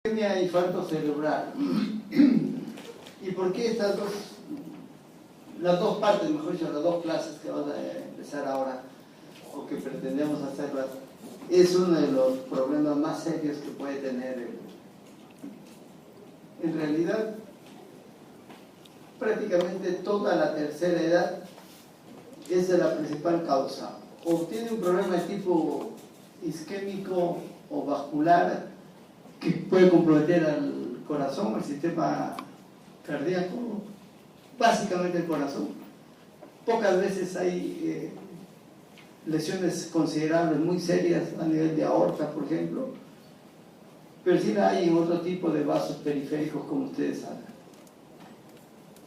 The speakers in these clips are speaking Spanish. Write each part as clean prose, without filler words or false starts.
Isquemia y infarto cerebral. ¿Y por qué las dos partes, mejor dicho, las dos clases que vamos a empezar ahora, o que pretendemos hacerlas, es uno de los problemas más serios que puede tener en realidad prácticamente toda la tercera edad es de la principal causa? O tiene un problema de tipo isquémico o vascular que puede comprometer al corazón, al sistema cardíaco, básicamente el corazón. Pocas veces hay lesiones considerables, muy serias a nivel de aorta, por ejemplo, pero sí la hay en otro tipo de vasos periféricos, como ustedes saben.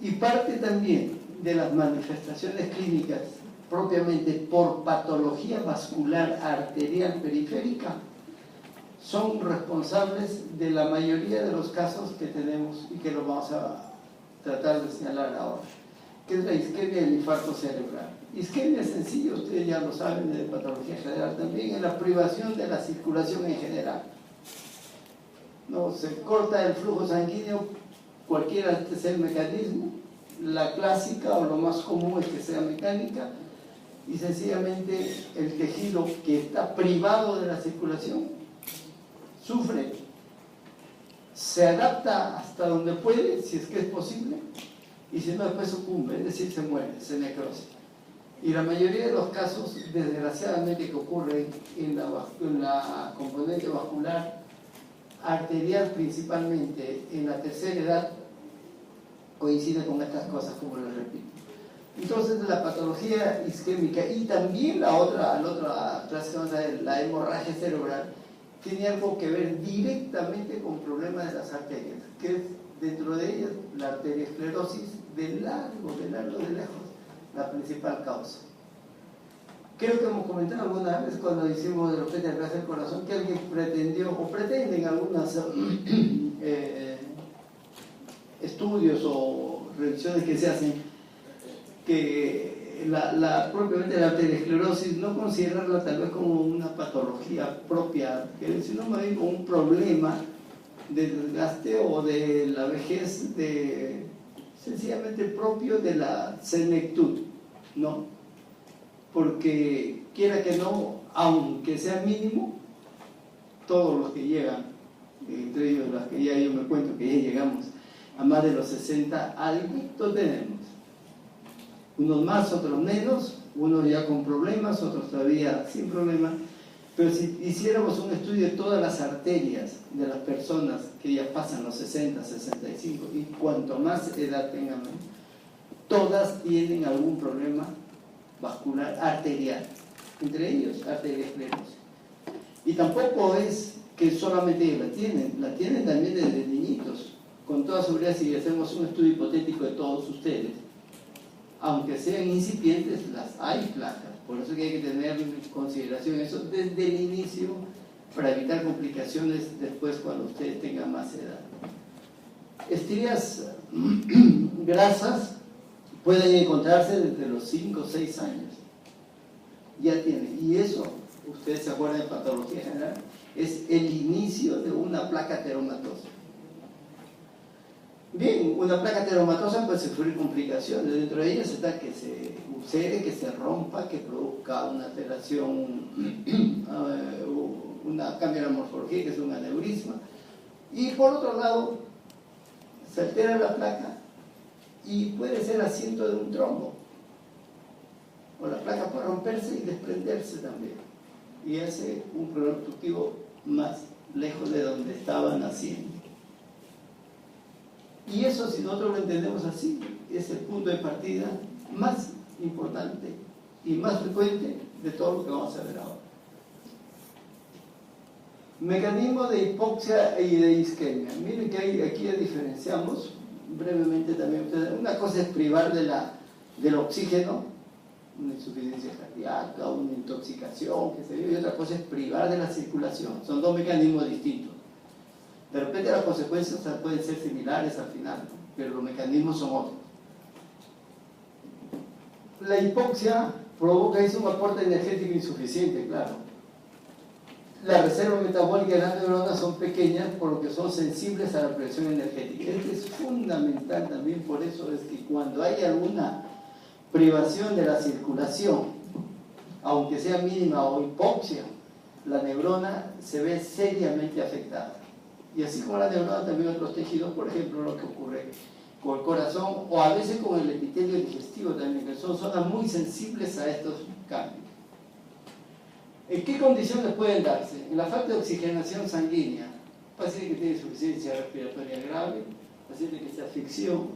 Y parte también de las manifestaciones clínicas propiamente por patología vascular arterial periférica son responsables de la mayoría de los casos que tenemos y que lo vamos a tratar de señalar ahora, que es la isquemia y el infarto cerebral. Isquemia es sencillo, ustedes ya lo saben, de patología general también, es la privación de la circulación en general. No, se corta el flujo sanguíneo, cualquiera sea el mecanismo, la clásica o lo más común es que sea mecánica, y sencillamente el tejido que está privado de la circulación sufre, se adapta hasta donde puede, si es que es posible, y si no, después sucumbe, es decir, se muere, se necrosa. Y la mayoría de los casos, desgraciadamente, que ocurren en la componente vascular arterial, principalmente en la tercera edad, coincide con estas cosas, como les repito. Entonces, la patología isquémica y también la otra clase, la hemorragia cerebral, tiene algo que ver directamente con problemas de las arterias, que es dentro de ellas la arteriosclerosis de lejos, la principal causa. Creo que hemos comentado alguna vez cuando hicimos de repente el caso del corazón que alguien pretendió o pretenden algunos estudios o revisiones que se hacen que propiamente la arteriosclerosis no considerarla tal vez como una patología propia, sino más bien como un problema de desgaste o de la vejez sencillamente propio de la senectud, ¿no? Porque quiera que no, aunque sea mínimo, todos los que llegan, entre ellos las que ya yo me cuento que ya llegamos a más de los 60, algo tenemos. Unos más, otros menos, unos ya con problemas, otros todavía sin problemas. Pero si hiciéramos un estudio de todas las arterias de las personas que ya pasan los 60, 65, y cuanto más edad tengan, todas tienen algún problema vascular arterial, entre ellos arteriosclerosis. Y tampoco es que solamente ellos la tienen también desde niñitos. Con toda seguridad, si hacemos un estudio hipotético de todos ustedes, aunque sean incipientes, las hay placas. Por eso que hay que tener en consideración eso desde el inicio para evitar complicaciones después cuando ustedes tengan más edad. Estrías grasas pueden encontrarse desde los 5 o 6 años. Ya tienen. Y eso, ustedes se acuerdan de patología general, es el inicio de una placa teromatosa. Bien, una placa teromatosa puede sufrir complicaciones. Dentro de ellas está que se ulcere, que se rompa, que produzca una alteración, una cambio de la morfología, que es un aneurisma. Y por otro lado, se altera la placa y puede ser asiento de un trombo. O la placa puede romperse y desprenderse también. Y hace un problema obstructivo más lejos de donde estaba naciendo. Y eso, si nosotros lo entendemos así, es el punto de partida más importante y más frecuente de todo lo que vamos a ver ahora. Mecanismo de hipoxia y de isquemia. Miren que aquí ya diferenciamos brevemente también. Una cosa es privar del oxígeno, una insuficiencia cardíaca, una intoxicación, qué sé yo, y otra cosa es privar de la circulación. Son dos mecanismos distintos. De repente las consecuencias pueden ser similares al final, ¿no? Pero los mecanismos son otros. La hipoxia provoca un aporte energético insuficiente, claro. las reservas metabólicas de las neuronas son pequeñas, por lo que son sensibles a la presión energética. Esto es fundamental también, por eso es que cuando hay alguna privación de la circulación, aunque sea mínima o hipoxia, la neurona se ve seriamente afectada. Y así como la neurona, también otros tejidos, por ejemplo, lo que ocurre con el corazón o a veces con el epitelio digestivo también, que son zonas muy sensibles a estos cambios. ¿En qué condiciones pueden darse? En la falta de oxigenación sanguínea, paciente que tiene insuficiencia respiratoria grave, paciente que se asfixió,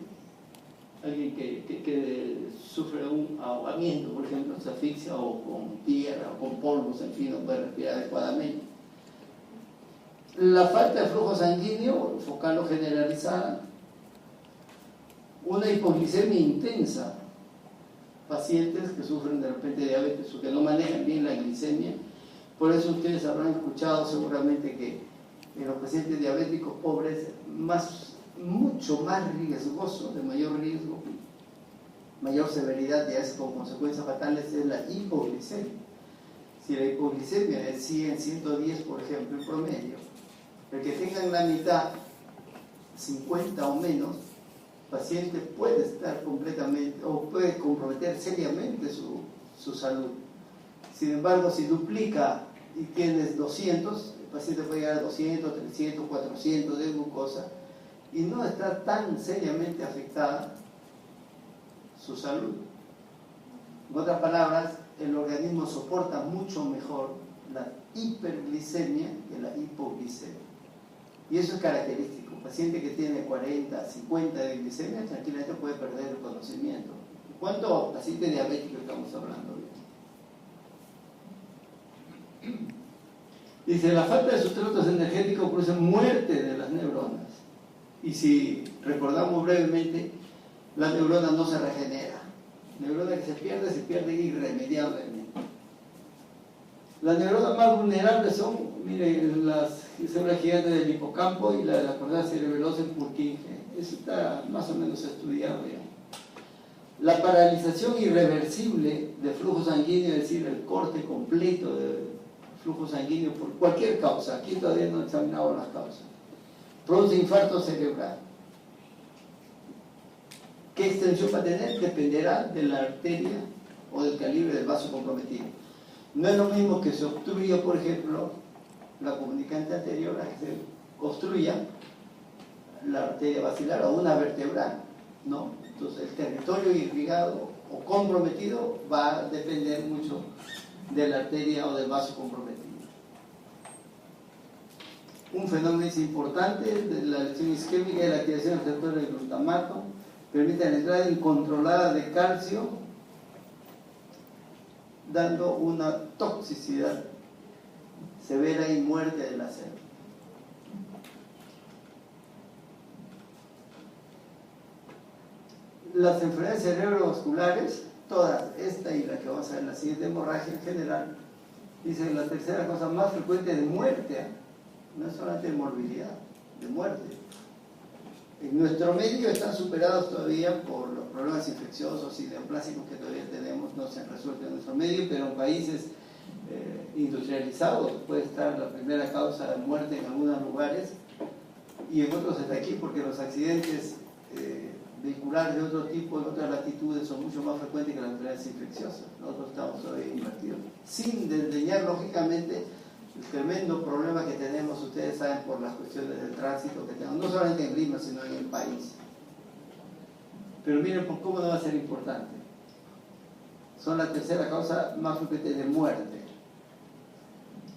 alguien que sufre un ahogamiento, por ejemplo, se asfixia o con tierra o con polvos, en fin, no puede respirar adecuadamente. La falta de flujo sanguíneo, focal o generalizada, una hipoglicemia intensa, pacientes que sufren de repente diabetes o que no manejan bien la glicemia. Por eso ustedes habrán escuchado seguramente que en los pacientes diabéticos pobres mucho más riesgoso, de mayor riesgo, mayor severidad de eso con consecuencias fatales es la hipoglicemia. Si la hipoglicemia es 100, 110 por ejemplo en promedio, el que tengan la mitad, 50 o menos, paciente puede estar completamente o puede comprometer seriamente su salud. Sin embargo, si duplica y tienes 200, el paciente puede llegar a 200, 300, 400 de glucosa y no está tan seriamente afectada su salud. En otras palabras, el organismo soporta mucho mejor la hiperglicemia que la hipoglicemia. Y eso es característico. Un paciente que tiene 40, 50 de glicemia tranquilamente puede perder el conocimiento. ¿En cuanto a paciente diabético estamos hablando? Dice, la falta de sustratos energéticos produce muerte de las neuronas. Y si recordamos brevemente, la neurona no se regenera. La neurona que se pierde irremediablemente. Las neuronas más vulnerables son, miren, las células gigantes del hipocampo y la de la corteza cerebelosa en Purkinje. Eso está más o menos estudiado ya. La paralización irreversible del flujo sanguíneo, es decir, el corte completo del flujo sanguíneo por cualquier causa, aquí todavía no he examinado las causas, produce infarto cerebral. ¿Qué extensión va a tener? Dependerá de la arteria o del calibre del vaso comprometido. No es lo mismo que se obstruya, por ejemplo, la comunicante anterior a que se construya la arteria basilar o una vertebral, ¿no? Entonces, el territorio irrigado o comprometido va a depender mucho de la arteria o del vaso comprometido. Un fenómeno importante de la lesión isquémica es la activación del receptor de glutamato, permite la entrada incontrolada de calcio, dando una toxicidad severa y muerte de la célula. Las enfermedades cerebrovasculares, todas, esta y la que vamos a ver en la siguiente, hemorragia en general, dice la tercera cosa más frecuente de muerte, no es solamente de morbilidad, de muerte. En nuestro medio están superados todavía por los problemas infecciosos y neoplásicos que todavía tenemos, no se han resuelto en nuestro medio, pero en países industrializados puede estar la primera causa de muerte en algunos lugares y en otros está aquí porque los accidentes vehiculares de otro tipo, en otras latitudes, son mucho más frecuentes que las enfermedades infecciosas. Nosotros estamos todavía invertidos, sin desdeñar lógicamente el tremendo problema que tenemos, ustedes saben, por las cuestiones del tránsito que tenemos, no solamente en Lima, sino en el país. Pero miren por cómo no va a ser importante. Son la tercera causa más frecuente de muerte.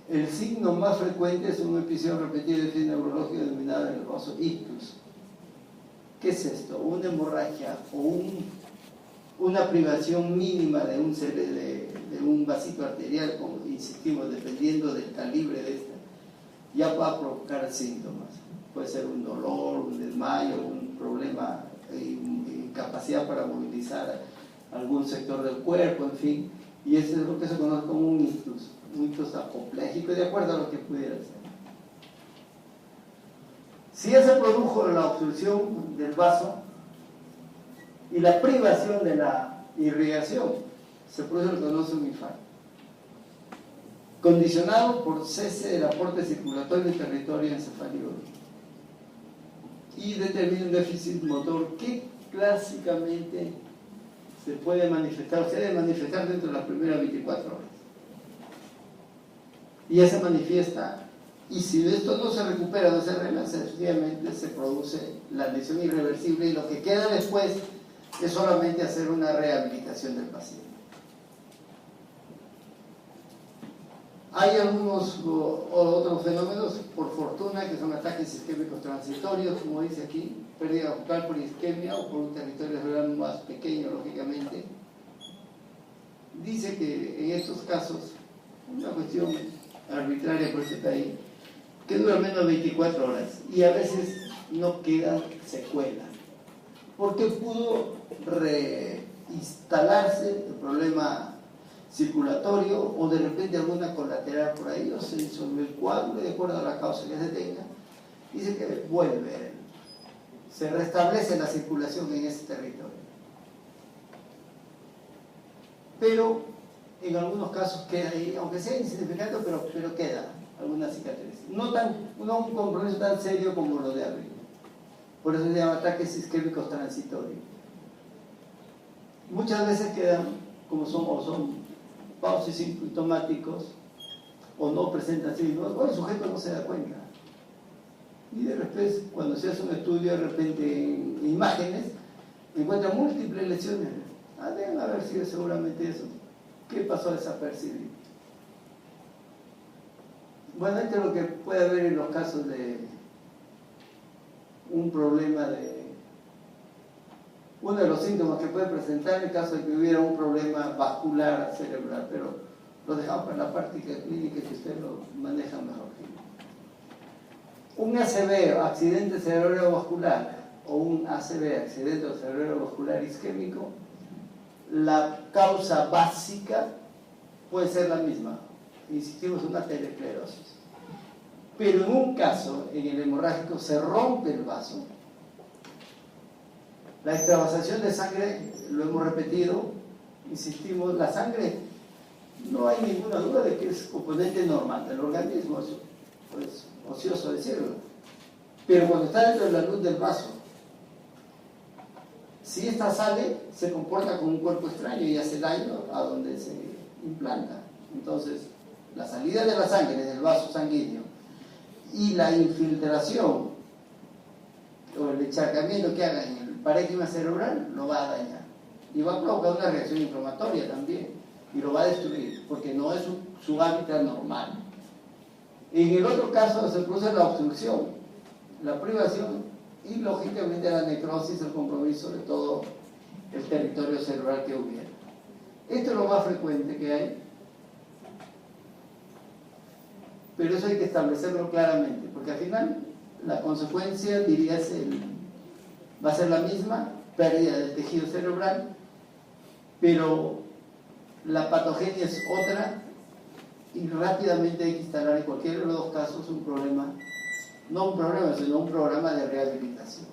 El signo más frecuente es un episodio repetido de fibra neurológica denominado el famoso ictus. ¿Qué es esto? Una hemorragia o una privación mínima de un vasito arterial, como insistimos, dependiendo del calibre de esta, ya va a provocar síntomas. Puede ser un dolor, un desmayo, un problema, incapacidad para movilizar algún sector del cuerpo, en fin. Y eso es lo que se conoce como un ictus apopléjico, de acuerdo a lo que pudiera ser. Si ya se produjo la obstrucción del vaso y la privación de la irrigación, se produce lo que conoce un infarto. condicionado por cese del aporte circulatorio y territorio encefálico, y determina un déficit motor que clásicamente se puede manifestar, se debe manifestar dentro de las primeras 24 horas. Y ya se manifiesta, y si esto no se recupera, no se arregla, sencillamente se produce la lesión irreversible, y lo que queda después es solamente hacer una rehabilitación del paciente. Hay algunos otros fenómenos, por fortuna, que son ataques isquémicos transitorios, como dice aquí, pérdida vocal por isquemia o por un territorio cerebral más pequeño, lógicamente. Dice que en estos casos, una cuestión arbitraria, por eso está ahí, que dura menos de 24 horas y a veces no queda secuela, porque pudo reinstalarse el problema circulatorio o de repente alguna colateral por ahí, o se disolvió el cuadro, de acuerdo a la causa que se tenga, dice que vuelve, se restablece la circulación en ese territorio. Pero en algunos casos queda ahí, aunque sea insignificante, pero queda alguna cicatriz. No un compromiso tan serio como lo de arriba. Por eso se llama ataques isquémicos transitorios. Muchas veces quedan, como son pausos sintomáticos, o no presentan signos, o el sujeto no se da cuenta. Y de repente, cuando se hace un estudio, de repente en imágenes, encuentra múltiples lesiones. Deben haber sido seguramente eso. ¿Qué pasó desapercibido? Bueno, esto es lo que puede haber en los casos de un problema de... Uno de los síntomas que puede presentar en el caso de que hubiera un problema vascular cerebral, pero lo dejamos para la práctica clínica, que usted lo maneja mejor. Un ACV, accidente cerebrovascular, o un ACV, accidente cerebrovascular isquémico, la causa básica puede ser la misma, insistimos, una teleesclerosis. Pero en un caso, en el hemorrágico, se rompe el vaso, la extravasación de sangre, lo hemos repetido, insistimos, la sangre, no hay ninguna duda de que es componente normal del organismo, pues ocioso decirlo, pero cuando está dentro de la luz del vaso, si esta sale, se comporta como un cuerpo extraño y hace daño a donde se implanta. Entonces, la salida de la sangre del vaso sanguíneo y la infiltración o el encharcamiento que haga en el parénquima cerebral lo va a dañar. Y va a provocar una reacción inflamatoria también. Y lo va a destruir, porque no es su hábitat normal. En el otro caso se produce la obstrucción, la privación y lógicamente la necrosis, el compromiso de todo el territorio cerebral que hubiera. Esto es lo más frecuente que hay, pero eso hay que establecerlo claramente, porque al final la consecuencia, dirías, va a ser la misma, pérdida del tejido cerebral, pero la patogenia es otra y rápidamente hay que instalar en cualquiera de los dos casos un problema, no un problema, sino un programa de rehabilitación.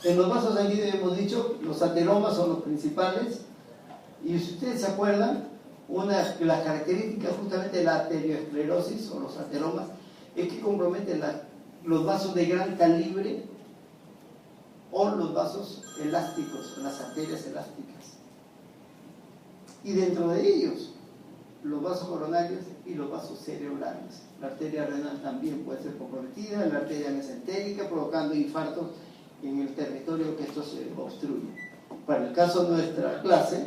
En los vasos sanguíneos hemos dicho, los ateromas son los principales, y si ustedes se acuerdan, una de las características justamente de la arterioesclerosis o los ateromas es que comprometen los vasos de gran calibre o los vasos elásticos, las arterias elásticas. Y dentro de ellos, los vasos coronarios y los vasos cerebrales. La arteria renal también puede ser comprometida, la arteria mesentérica, provocando infartos en el territorio que esto se obstruye. Para el caso de nuestra clase,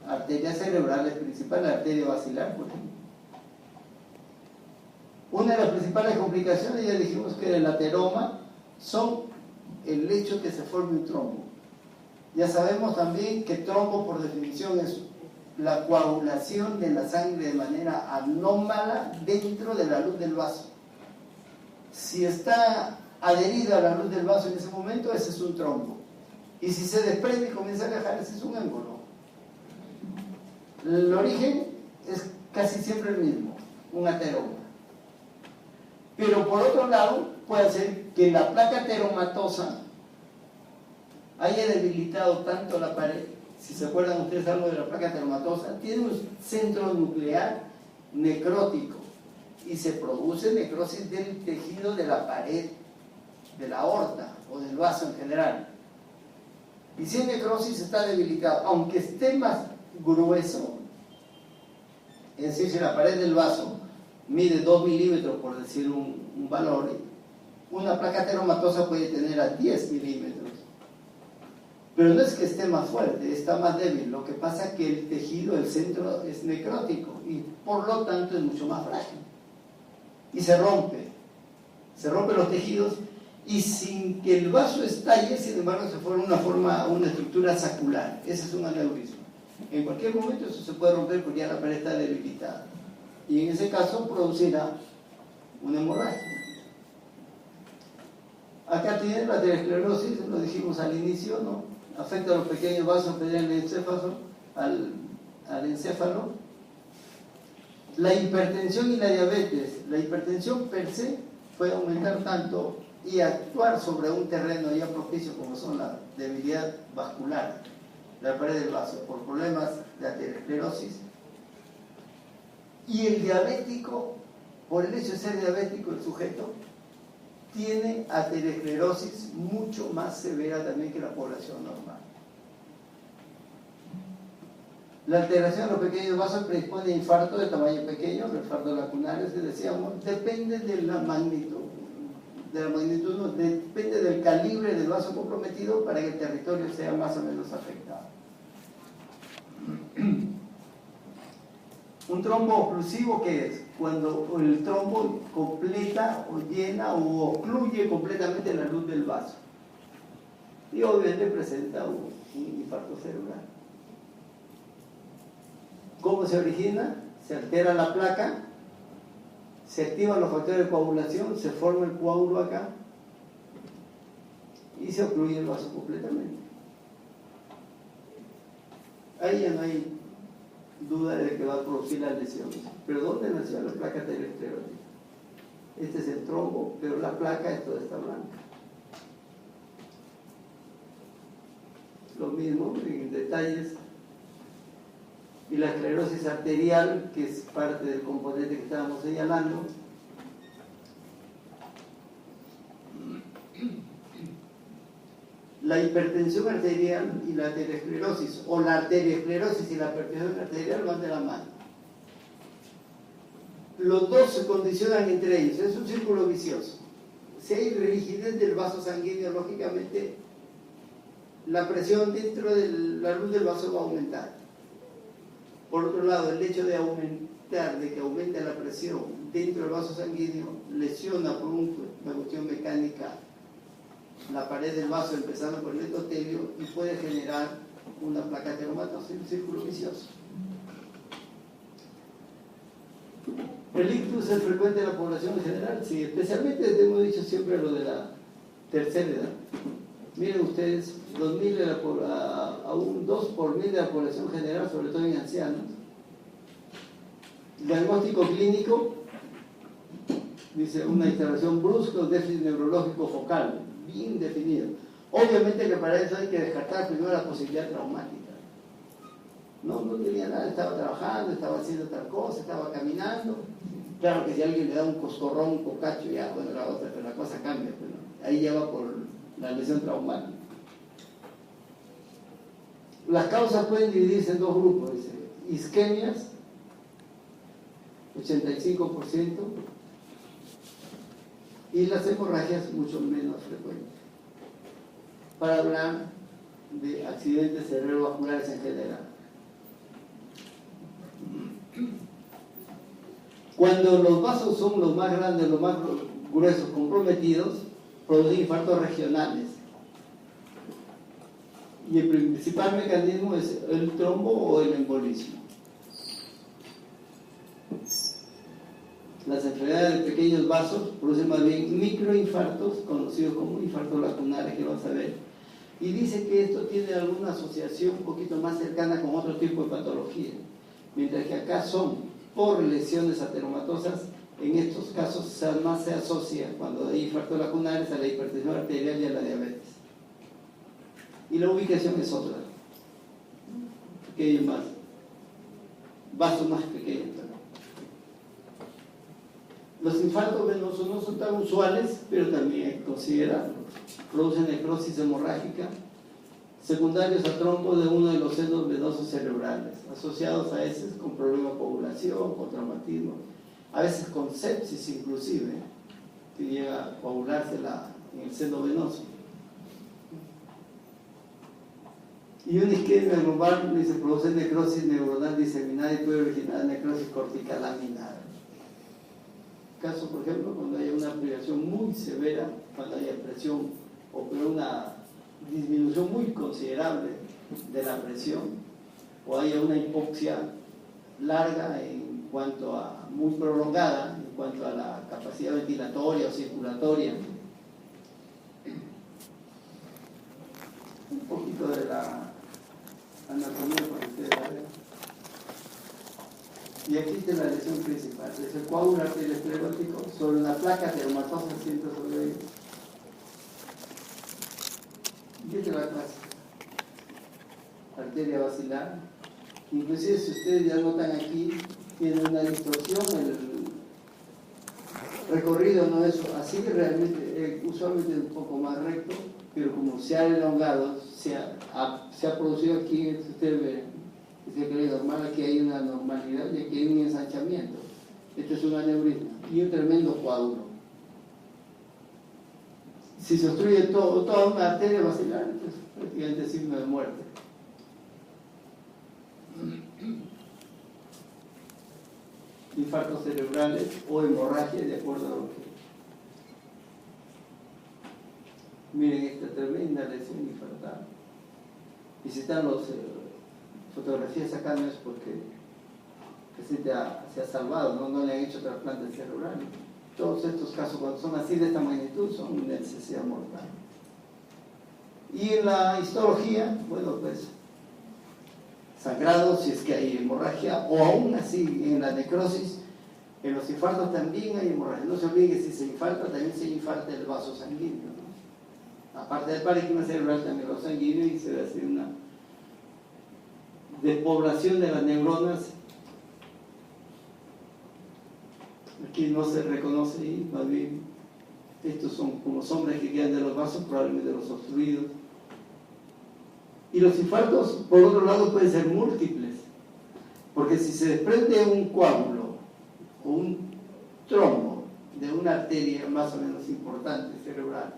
arteria cerebral es principal, la arteria basilar, por ejemplo. Una de las principales complicaciones, ya dijimos que el ateroma, son el hecho que se forme un trombo. Ya sabemos también que trombo, por definición, es la coagulación de la sangre de manera anómala dentro de la luz del vaso. Si está adherida a la luz del vaso en ese momento, ese es un trombo. Y si se desprende y comienza a viajar, ese es un émbolo. El origen es casi siempre el mismo, un ateroma. Pero por otro lado, puede ser que la placa ateromatosa haya debilitado tanto la pared si se acuerdan ustedes algo de la placa ateromatosa, tiene un centro nuclear necrótico y se produce necrosis del tejido de la pared, de la aorta o del vaso en general. Y si hay necrosis está debilitado, aunque esté más grueso, es decir, si la pared del vaso mide 2 milímetros, por decir un valor, una placa ateromatosa puede tener a 10 milímetros. Pero no es que esté más fuerte, está más débil. Lo que pasa es que el tejido, el centro, es necrótico y por lo tanto es mucho más frágil. Y se rompen los tejidos y sin que el vaso estalle, sin embargo, se forma una estructura sacular. Ese es un aneurisma. En cualquier momento eso se puede romper porque ya la pared está debilitada. Y en ese caso producirá una hemorragia. Acá tienen la aterosclerosis, lo dijimos al inicio, ¿no? Afecta a los pequeños vasos que tienen el encéfalo, al encéfalo. La hipertensión y la diabetes. La hipertensión per se puede aumentar tanto y actuar sobre un terreno ya propicio como son la debilidad vascular, la pared del vaso, por problemas de aterosclerosis. Y el diabético, por el hecho de ser diabético el sujeto, tiene aterosclerosis mucho más severa también que la población normal. La alteración de los pequeños vasos predispone a infarto de tamaño pequeño, el infarto lacunar, que decíamos, depende de la magnitud, no, depende del calibre del vaso comprometido para que el territorio sea más o menos afectado. Un trombo oclusivo, ¿qué es? Cuando el trombo completa o llena o ocluye completamente la luz del vaso. Y obviamente presenta un infarto cerebral. ¿Cómo se origina? Se altera la placa, se activan los factores de coagulación, se forma el coágulo acá y se ocluye el vaso completamente. Ahí ya no hay duda de que va a producir la lesión. ¿Pero dónde nació la placa aterosclerótica? Este es el trombo, pero la placa es toda esta blanca. Lo mismo en detalles. Y la esclerosis arterial, que es parte del componente que estábamos señalando. La hipertensión arterial y la aterosclerosis, o la arteriosclerosis y la hipertensión arterial van de la mano. Los dos se condicionan entre ellos, es un círculo vicioso. Si hay rigidez del vaso sanguíneo, lógicamente la presión dentro de la luz del vaso va a aumentar. Por otro lado, el hecho de que aumente la presión dentro del vaso sanguíneo lesiona por una cuestión mecánica la pared del vaso, empezando por el endotelio, y puede generar una placa ateromatosa, un círculo vicioso. El ictus es frecuente en la población en general, sí, especialmente hemos dicho siempre lo de la tercera edad. Miren ustedes, 2 por 1000 de la población general, sobre todo en ancianos. Diagnóstico clínico, dice una instalación brusca, déficit neurológico focal, bien definido. Obviamente que para eso hay que descartar primero la posibilidad traumática. No tenía nada, estaba trabajando, estaba haciendo tal cosa, estaba caminando. Claro que si alguien le da un coscorrón, un cocacho, ya, bueno, pero la cosa cambia. Pero ahí ya va por la lesión traumática. Las causas pueden dividirse en dos grupos, dice. Isquemias, 85%, y las hemorragias mucho menos frecuentes. Para hablar de accidentes cerebrovasculares en general. Cuando los vasos son los más grandes, los más gruesos, comprometidos, producen infartos regionales. Y el principal mecanismo es el trombo o el embolismo. Las enfermedades de pequeños vasos producen más bien microinfartos, conocidos como infartos lacunares, que vamos a ver. Y dice que esto tiene alguna asociación un poquito más cercana con otro tipo de patología. Mientras que acá son por lesiones ateromatosas, en estos casos más se asocia, cuando hay infartos lacunares, a la hipertensión arterial y a la diabetes. Y la ubicación es otra. pequeño, más vasos más pequeños. Los infartos venosos no son tan usuales, pero también hay que considerarlos. Producen necrosis hemorrágica, secundarios a trombo de uno de los senos venosos cerebrales, asociados a veces con problemas de coagulación, con traumatismo, a veces con sepsis inclusive, que llega a coagularse en el seno venoso. Y una isquemia lumbar se produce necrosis neuronal diseminada y puede originar necrosis cortical laminar. Caso, por ejemplo, cuando haya una privación muy severa, cuando haya presión o una disminución muy considerable de la presión, o haya una hipoxia larga en cuanto a, muy prolongada en cuanto a la capacidad ventilatoria o circulatoria. Un poquito de la anatomía para ustedes vean. Y aquí está la lesión principal, es el coágulo arteriosclerótico sobre una placa ateromatosa asienta sobre ellos. Y esta es la clase, arteria basilar. Inclusive si ustedes ya notan aquí, tiene una distorsión, el recorrido no es así, realmente, usualmente es un poco más recto, pero como se ha elongado, se ha producido aquí, si ustedes ven, dice que es normal, aquí hay una normalidad y aquí hay un ensanchamiento. Esto es un aneurisma y un tremendo coágulo. Si se obstruye toda una arteria basilar, pues prácticamente es signo de muerte. Infartos cerebrales o hemorragia, de acuerdo a lo que... Miren esta tremenda lesión infartal. Y si están las fotografías acá, no es porque el paciente se ha salvado, no le han hecho trasplante cerebral. Todos estos casos, cuando son así de esta magnitud, son necesidad mortal. Y en la histología, bueno, pues sangrado, si es que hay hemorragia, o aún así en la necrosis, en los infartos también hay hemorragia. No se olviden que si se infarta, también se infarta el vaso sanguíneo, ¿no? Aparte del parénquima cerebral, también el vaso sanguíneo, y se hace una despoblación de las neuronas. Aquí no se reconoce, y más bien estos son como sombras que quedan de los vasos, probablemente los obstruidos. Y los infartos, por otro lado, pueden ser múltiples, porque si se desprende un coágulo o un trombo de una arteria más o menos importante cerebral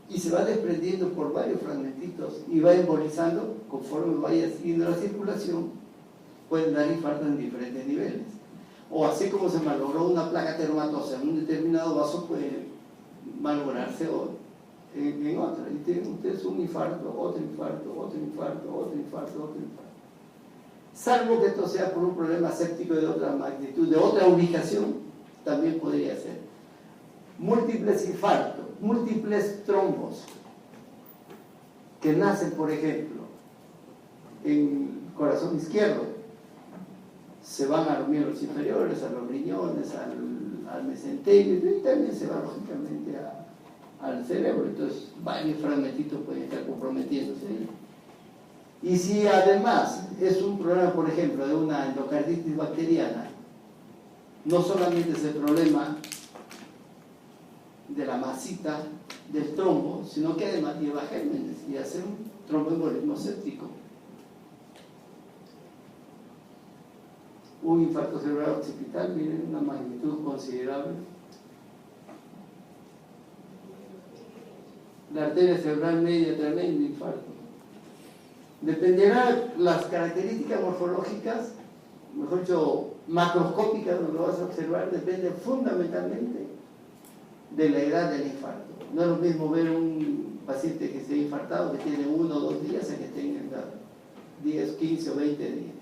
y se va desprendiendo por varios fragmentitos y va embolizando conforme vaya siguiendo la circulación, pueden dar infartos en diferentes niveles. O así como se malogró una placa ateromatosa en un determinado vaso, puede malograrse en otra. Y tienen ustedes un infarto, otro infarto, otro infarto, otro infarto, otro infarto. Salvo que esto sea por un problema séptico de otra magnitud, de otra ubicación, también podría ser. Múltiples infartos, múltiples trombos que nacen, por ejemplo, en el corazón izquierdo, se van a los miembros inferiores, a los riñones, al mesenterio, y también se va lógicamente al cerebro. Entonces varios fragmentitos pueden estar comprometiéndose ahí. Y si además es un problema, por ejemplo, de una endocarditis bacteriana, no solamente es el problema de la masita del trombo, sino que además lleva gérmenes y hace un tromboembolismo séptico. Un infarto cerebral occipital, miren, una magnitud considerable. La arteria cerebral media, tremendo infarto. Dependerá las características morfológicas, mejor dicho, macroscópicas, donde lo vas a observar, depende fundamentalmente de la edad del infarto. No es lo mismo ver un paciente que se ha infartado, que tiene 1 o 2 días, a que tenga 10, 15 o 20 días.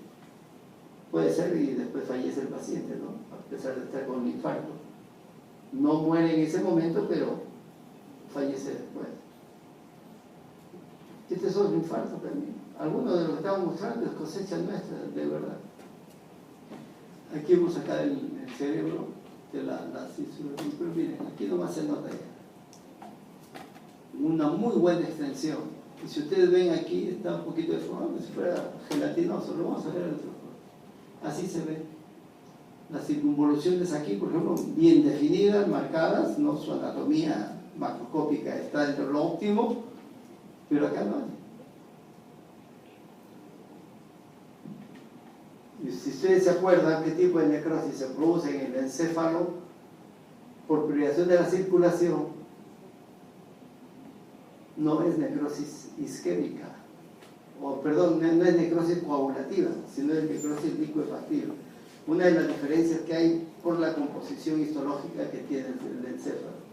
Puede ser y después fallece el paciente, ¿no? A pesar de estar con un infarto. No muere en ese momento, pero fallece después. Este es otro infarto también. Algunos de los que estamos mostrando es cosecha nuestra, de verdad. Aquí hemos sacado el cerebro de la cisura, pero miren, aquí nomás se nota ya una muy buena extensión Y si ustedes ven aquí, está un poquito deformado, como si fuera gelatinoso, lo vamos a ver de otra forma. Así se ve. Las circunvoluciones aquí, por ejemplo, bien definidas, marcadas, ¿no? Su anatomía macroscópica está dentro de lo óptimo, pero acá no hay. Y si ustedes se acuerdan qué tipo de necrosis se produce en el encéfalo por privación de la circulación, no es necrosis isquémica, o perdón, no es necrosis coagulativa, sino es necrosis licuefactiva. Una de las diferencias que hay por la composición histológica que tiene el encéfalo.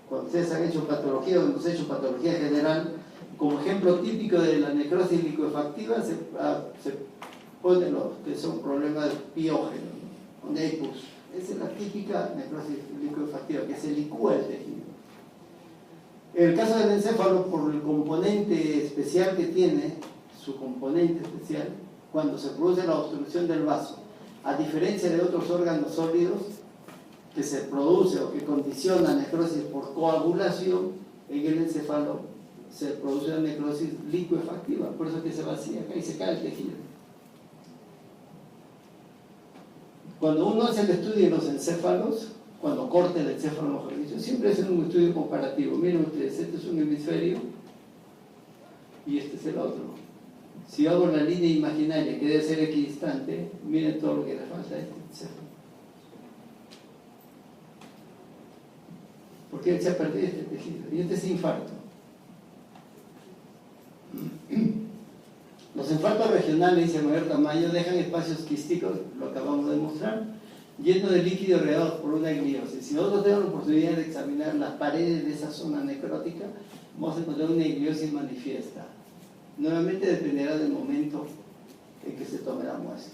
Cuando ustedes han hecho patología, cuando se ha hecho patología general, como ejemplo típico de la necrosis licuefactiva se ponen los que son problemas piógenos, ¿no? Donde hay pus. Esa es la típica necrosis licuefactiva, que se licúa el tejido. En el caso del encéfalo, por el componente especial que tiene, su componente especial, cuando se produce la obstrucción del vaso, a diferencia de otros órganos sólidos que se produce o que condiciona necrosis por coagulación, en el encéfalo se produce una necrosis licuefactiva, por eso es que se vacía acá y se cae el tejido. Cuando uno hace el estudio de los encéfalos, cuando corta el encéfalo, mejor dicho, siempre hacen un estudio comparativo. Miren ustedes, este es un hemisferio y este es el otro. Si hago la línea imaginaria que debe ser equidistante, miren todo lo que le falta a este encéfalo. Porque él se ha perdido este tejido. Y este es infarto. Los infartos regionales de mayor tamaño dejan espacios quísticos, lo acabamos de mostrar, llenos de líquido rodeados por una gliosis. Si nosotros tenemos la oportunidad de examinar las paredes de esa zona necrótica, vamos a encontrar una gliosis manifiesta. Nuevamente dependerá del momento en que se tome la muestra.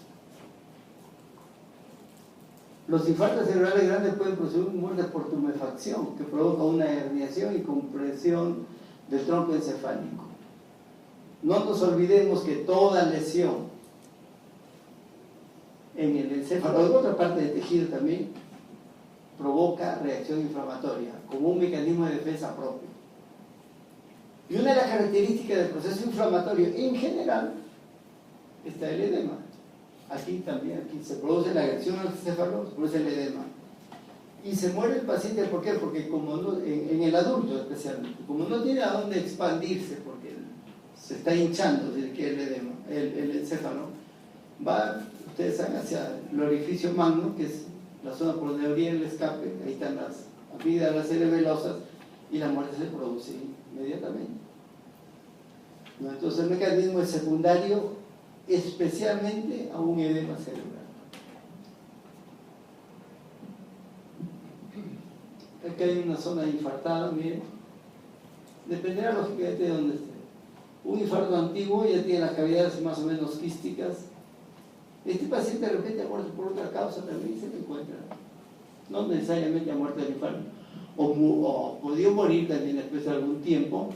Los infartos cerebrales grandes pueden producir muerte por tumefacción, que provoca una herniación y compresión del tronco encefálico. No nos olvidemos que toda lesión en el encéfalo, en otra parte del tejido también, provoca reacción inflamatoria, como un mecanismo de defensa propio. Y una de las características del proceso inflamatorio en general está el edema. Aquí también, aquí se produce la agresión al encéfalo, se produce el edema. Y se muere el paciente, ¿por qué? Porque como no, en el adulto especialmente, como no tiene a dónde expandirse, porque se está hinchando el edema, el encéfalo, va, ustedes saben, hacia el orificio magno, que es la zona por donde habría el escape, ahí están las amígdalas cerebelosas, y la muerte se produce inmediatamente. ¿No? Entonces el mecanismo es secundario especialmente a un edema cerebral. Aquí hay una zona infartada, miren, dependerá lógicamente de dónde esté. Un infarto antiguo ya tiene las cavidades más o menos quísticas. Este paciente de repente ha muerto por otra causa también, se le encuentra. No necesariamente ha muerto del infarto. O podía morir también después de algún tiempo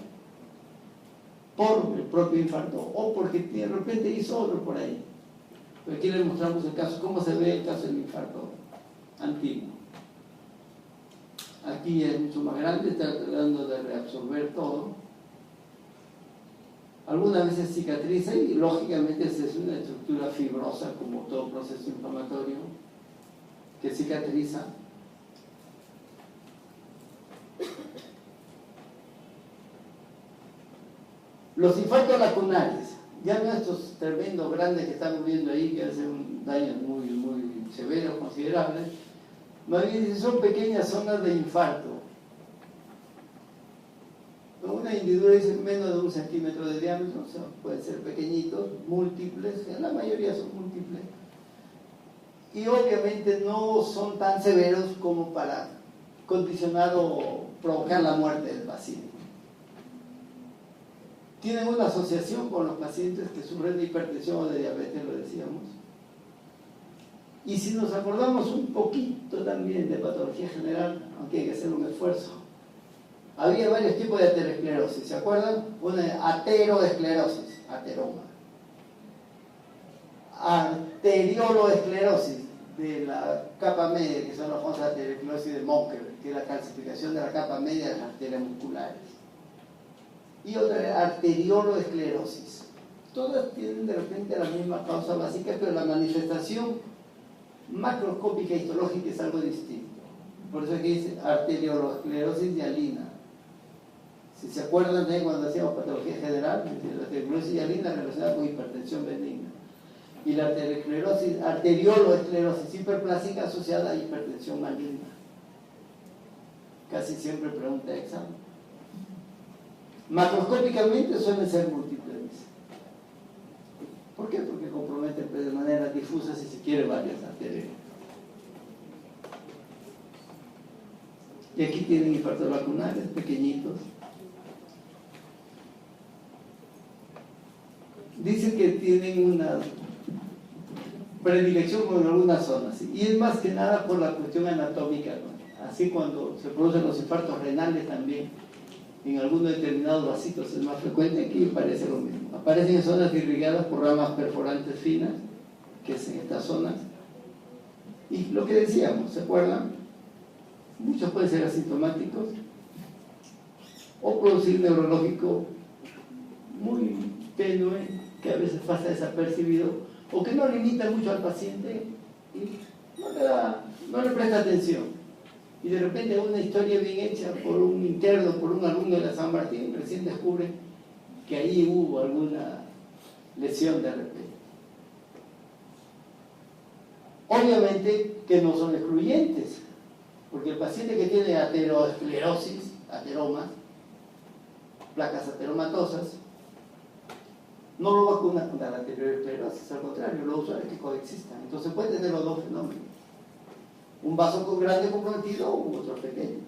por el propio infarto o porque de repente hizo otro por ahí. Pero aquí les mostramos el caso, cómo se ve el caso del infarto antiguo. Aquí es mucho más grande, está tratando de reabsorber todo. Algunas veces cicatriza y lógicamente es una estructura fibrosa como todo proceso inflamatorio que cicatriza. Los infartos lacunares, ya no estos tremendos grandes que estamos viendo ahí que hacen un daño muy, muy severo, considerable, más bien son pequeñas zonas de infarto. Una hendidura dice menos de 1 centímetro de diámetro, o sea, pueden ser pequeñitos, múltiples, la mayoría son múltiples, y obviamente no son tan severos como para condicionar o provocar la muerte del paciente. Tienen una asociación con los pacientes que sufren de hipertensión o de diabetes, lo decíamos. Y si nos acordamos un poquito también de patología general, aunque hay que hacer un esfuerzo, había varios tipos de aterosclerosis, ¿se acuerdan? Una ateroesclerosis, ateroma. Arterioloesclerosis de la capa media, que son las famosas aterosclerosis de Monker, que es la calcificación de la capa media de las arterias musculares. y otra es arterioloesclerosis. Todas tienen de repente la misma causa básica, pero la manifestación macroscópica histológica es algo distinto. Por eso aquí dice arterioloesclerosis hialina. Si se acuerdan de cuando hacíamos patología general, la arterioloesclerosis hialina relacionada con hipertensión benigna. Y la arterioloesclerosis hiperplásica asociada a hipertensión maligna. Casi siempre pregunta de examen. Macroscópicamente suelen ser múltiples. ¿Por qué? Porque comprometen de manera difusa, si se quiere, varias arterias. Y aquí tienen infartos vacunares pequeñitos. Dicen que tienen una predilección con algunas zonas, y es más que nada por la cuestión anatómica, ¿no? Así cuando se producen los infartos renales también, en algunos determinados vasitos es más frecuente, aquí parece lo mismo. Aparecen en zonas irrigadas por ramas perforantes finas, que es en estas zonas. Y lo que decíamos, ¿se acuerdan? Muchos pueden ser asintomáticos o producir neurológico muy tenue, que a veces pasa desapercibido, o que no limita mucho al paciente y no le presta atención. Y de repente una historia bien hecha por un interno, por un alumno de la San Martín, recién descubre que ahí hubo alguna lesión de repente. Obviamente que no son excluyentes, porque el paciente que tiene aterosclerosis, ateromas, placas ateromatosas, no lo vacuna contra la aterosclerosis, al contrario, lo usual es que coexistan. Entonces puede tener los dos fenómenos. Un vaso con grande comprometido u otro pequeño.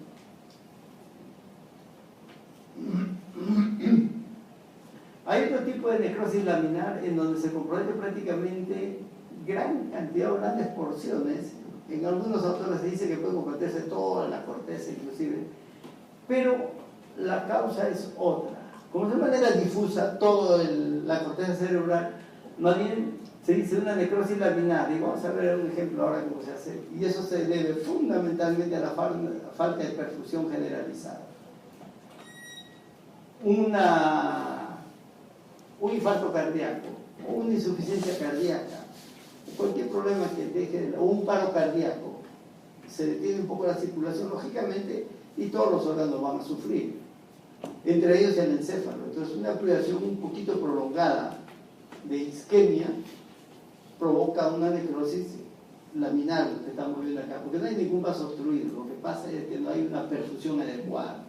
Hay otro tipo de necrosis laminar en donde se compromete prácticamente gran cantidad o grandes porciones. En algunos autores se dice que puede comprometerse toda la corteza inclusive, pero la causa es otra. Como de manera difusa toda la corteza cerebral, más bien se dice una necrosis laminar, y vamos a ver un ejemplo ahora cómo se hace, y eso se debe fundamentalmente a la falta de perfusión generalizada. Un infarto cardíaco, o una insuficiencia cardíaca, cualquier problema que deje, o un paro cardíaco, se detiene un poco la circulación, lógicamente, y todos los órganos van a sufrir, entre ellos el encéfalo. Entonces, una ampliación un poquito prolongada de isquemia provoca una necrosis laminar, lo que estamos viendo acá, porque no hay ningún vaso obstruido, lo que pasa es que no hay una perfusión adecuada.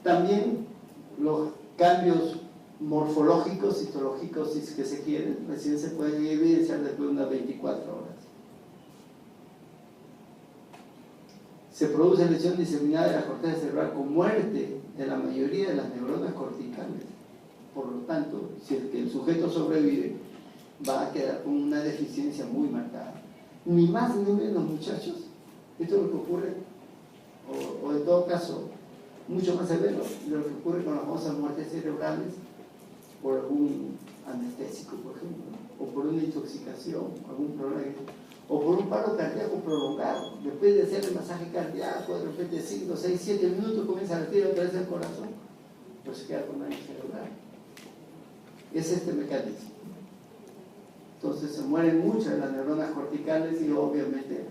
También los cambios morfológicos, histológicos, si es que se quieren, recién se pueden evidenciar después de unas 24 horas. Se produce lesión diseminada de la corteza cerebral con muerte de la mayoría de las neuronas corticales. Por lo tanto, si es que el sujeto sobrevive, va a quedar con una deficiencia muy marcada. Ni más ni menos, muchachos, esto es lo que ocurre, o en todo caso, mucho más severo de lo que ocurre con las famosas muertes cerebrales por algún anestésico, por ejemplo, o por una intoxicación, algún problema, o por un paro cardíaco prolongado. Después de hacer el masaje cardíaco, de repente 5, 6, 7 minutos comienza a latir otra vez el corazón, pues se queda con daño cerebral. Es este mecanismo. Entonces se mueren muchas de las neuronas corticales y obviamente,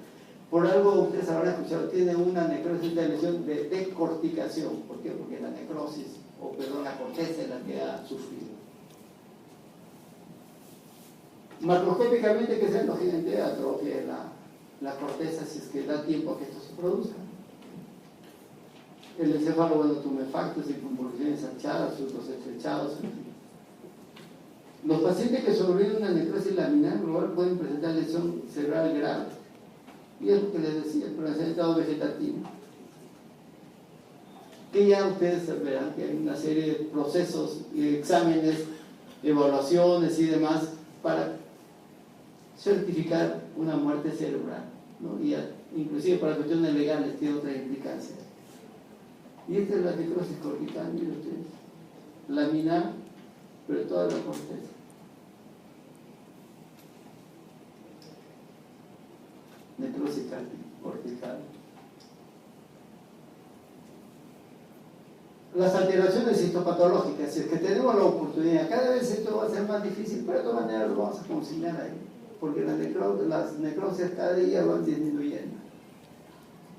por algo ustedes habrán escuchado, tiene una necrosis de lesión de decorticación. ¿Por qué? Porque la necrosis, la corteza es la que ha sufrido. Macroscópicamente, que sea lógicamente atrofia de la corteza si es que da tiempo a que esto se produzca. El encéfalo, bueno, tumefactos y convulsiones anchadas, surcos estrechados, en fin. Los pacientes que sobreviven una necrosis laminar global pueden presentar lesión cerebral grave. Y es lo que les decía, pero en estado vegetativo. Que ya ustedes verán que hay una serie de procesos, exámenes, evaluaciones y demás para certificar una muerte cerebral, ¿no? Y inclusive para cuestiones legales tiene otra implicancia. Y esta es la necrosis cortical, miren ustedes, laminar, pero toda la corteza. Necrosis cortical. Las alteraciones histopatológicas, si es que tenemos la oportunidad, cada vez esto va a ser más difícil, pero de todas maneras lo vamos a consignar ahí, porque las necrosis cada día van disminuyendo.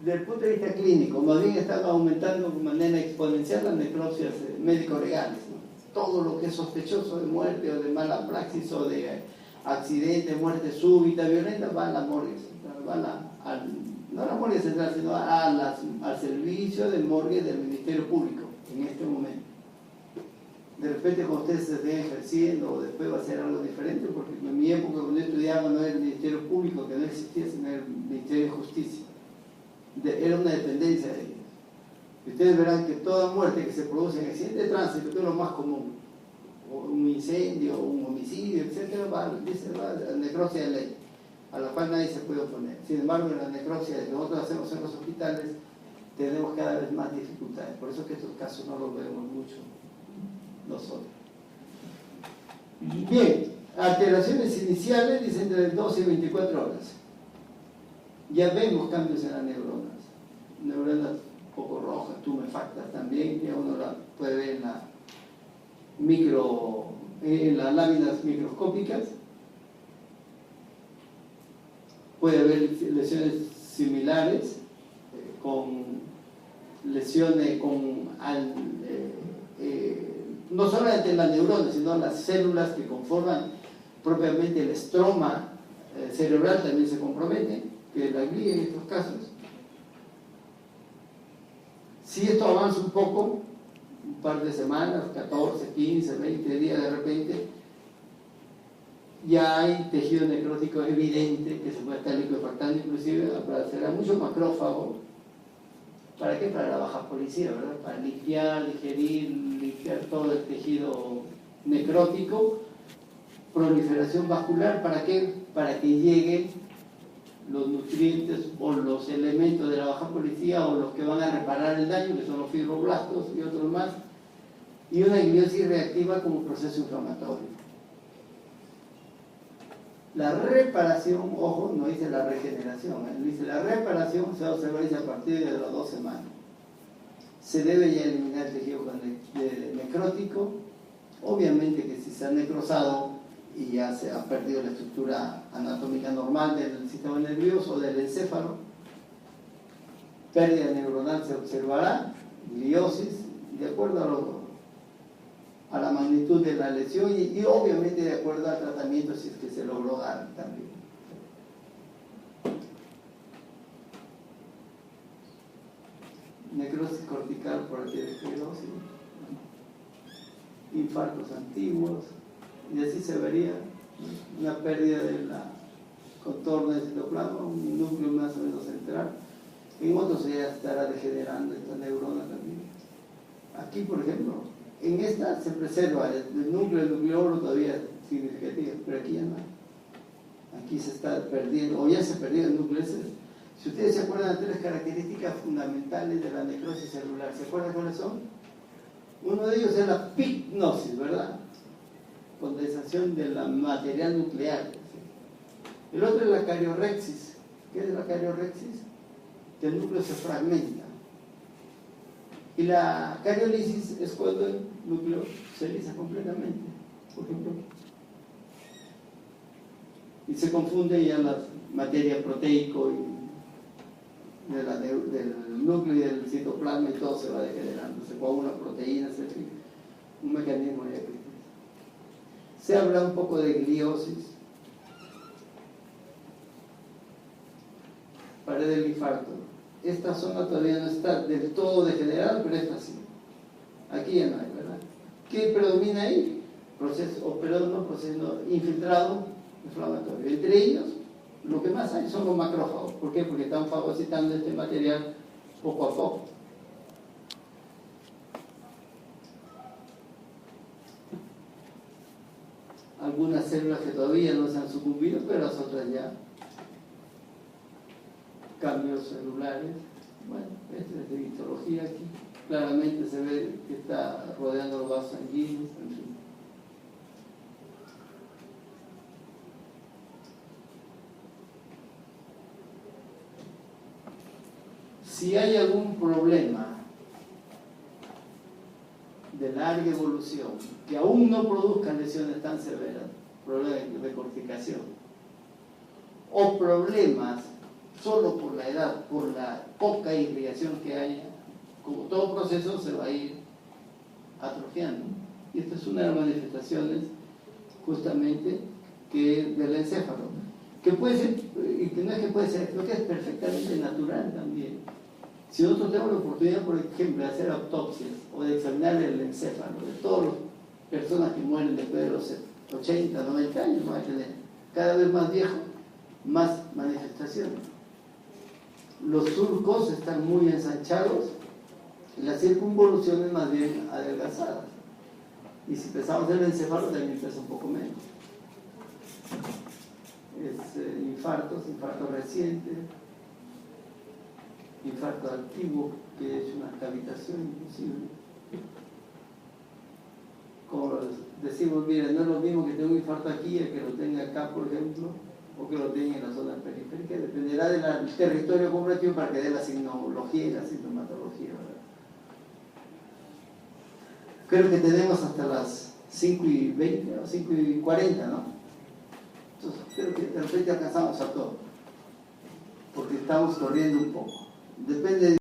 Desde el punto de vista clínico, más bien están aumentando de manera exponencial las necropsias médico-legales, ¿no? Todo lo que es sospechoso de muerte o de mala praxis o de accidente, muerte súbita, violenta, va a las morgues, no a la morgue central, sino al servicio de morgue del Ministerio Público en este momento. De repente cuando ustedes se estén ejerciendo o después va a ser algo diferente, porque en mi época cuando yo estudiaba no era el Ministerio Público, que no existía, sino el Ministerio de Justicia. Era una dependencia de ellos. Y ustedes verán que toda muerte que se produce en accidente de tránsito, que es lo más común, o un incendio, un homicidio, etc., va a la necropsia de ley, a la cual nadie se puede oponer. Sin embargo, en la necropsia que nosotros hacemos en los hospitales, tenemos cada vez más dificultades. Por eso es que estos casos no los vemos mucho nosotros. Bien, alteraciones iniciales dicen entre 12 y 24 horas. Ya vemos cambios en las neuronas un poco rojas, tumefactas también, que uno la puede ver en las láminas microscópicas. Puede haber lesiones similares, con lesiones no solamente en las neuronas, sino las células que conforman propiamente el estroma cerebral también se comprometen, que es la glia en estos casos. Si esto avanza un poco, un par de semanas, 14, 15, 20 días de repente, ya hay tejido necrótico evidente que se puede estar liquefactando, inclusive será mucho macrófago. ¿Para qué? Para la baja policía, ¿verdad? Para limpiar, digerir, limpiar todo el tejido necrótico. Proliferación vascular, ¿para qué? Para que lleguen los nutrientes o los elementos de la baja policía o los que van a reparar el daño, que son los fibroblastos y otros más, y una gliosis reactiva como proceso inflamatorio. La reparación, ojo, no dice la regeneración, dice la reparación se observa a partir de las 2 semanas. Se debe ya eliminar el tejido necrótico. Obviamente que si se ha necrosado y ya se ha perdido la estructura anatómica normal del sistema nervioso o del encéfalo, pérdida neuronal se observará, gliosis, de acuerdo a la magnitud de la lesión y obviamente de acuerdo al tratamiento si es que se logró dar también. Necrosis cortical por arteriosclerosis, infartos antiguos, y así se vería una pérdida de la contorno del citoplasma, un núcleo más o menos central. En otros ya estará degenerando esta neurona también. Aquí, por ejemplo, en esta se preserva el núcleo del nucleolo todavía significativo, pero aquí ya no. Aquí se está perdiendo, o ya se perdió el núcleo ese. Si ustedes se acuerdan de 3 características fundamentales de la necrosis celular, ¿se acuerdan cuáles son? Uno de ellos es la pignosis, ¿verdad? Condensación del material nuclear. El otro es la cariorexis. ¿Qué es la cariorexis? Que el núcleo se fragmenta. Y la cariolisis es cuando el núcleo se lisa completamente, por ejemplo. Y se confunde ya la materia proteico del núcleo y del citoplasma y todo se va degenerando. Se coagula proteínas, un mecanismo de crisis. Se habla un poco de gliosis, pared del infarto. Esta zona todavía no está del todo degenerada, pero esta sí. Aquí ya no hay, ¿verdad? ¿Qué predomina ahí? Proceso infiltrado inflamatorio. Entre ellos, lo que más hay son los macrófagos. ¿Por qué? Porque están fagocitando este material poco a poco. Algunas células que todavía no se han sucumbido, pero las otras ya. Cambios celulares. Bueno, esta es de histología aquí. Claramente se ve que está rodeando los vasos sanguíneos, en fin. Si hay algún problema larga evolución, que aún no produzcan lesiones tan severas, problemas de corticación, o problemas solo por la edad, por la poca irrigación que haya, como todo proceso se va a ir atrofiando. Y esta es una de las manifestaciones justamente del encéfalo, que puede ser, y que no es que puede ser, creo que es perfectamente natural también. Si nosotros tenemos la oportunidad, por ejemplo, de hacer autopsias o de examinar el encéfalo de todas las personas que mueren después de los 80, 90 años, van a tener cada vez más viejos, más manifestaciones. Los surcos están muy ensanchados y las circunvoluciones más bien adelgazadas. Y si pesamos el encéfalo, también pesa un poco menos. Infarto reciente, infarto activo, que es una cavitación imposible. Como decimos, mira, no es lo mismo que tenga un infarto aquí a que lo tenga acá, por ejemplo, o que lo tenga en la zona periférica, dependerá del territorio completo para que dé la signología y la sintomatología, ¿verdad? Creo que tenemos hasta las 5:20 o 5:40, ¿no? Entonces, creo que de repente alcanzamos a todo, porque estamos corriendo un poco. Depende de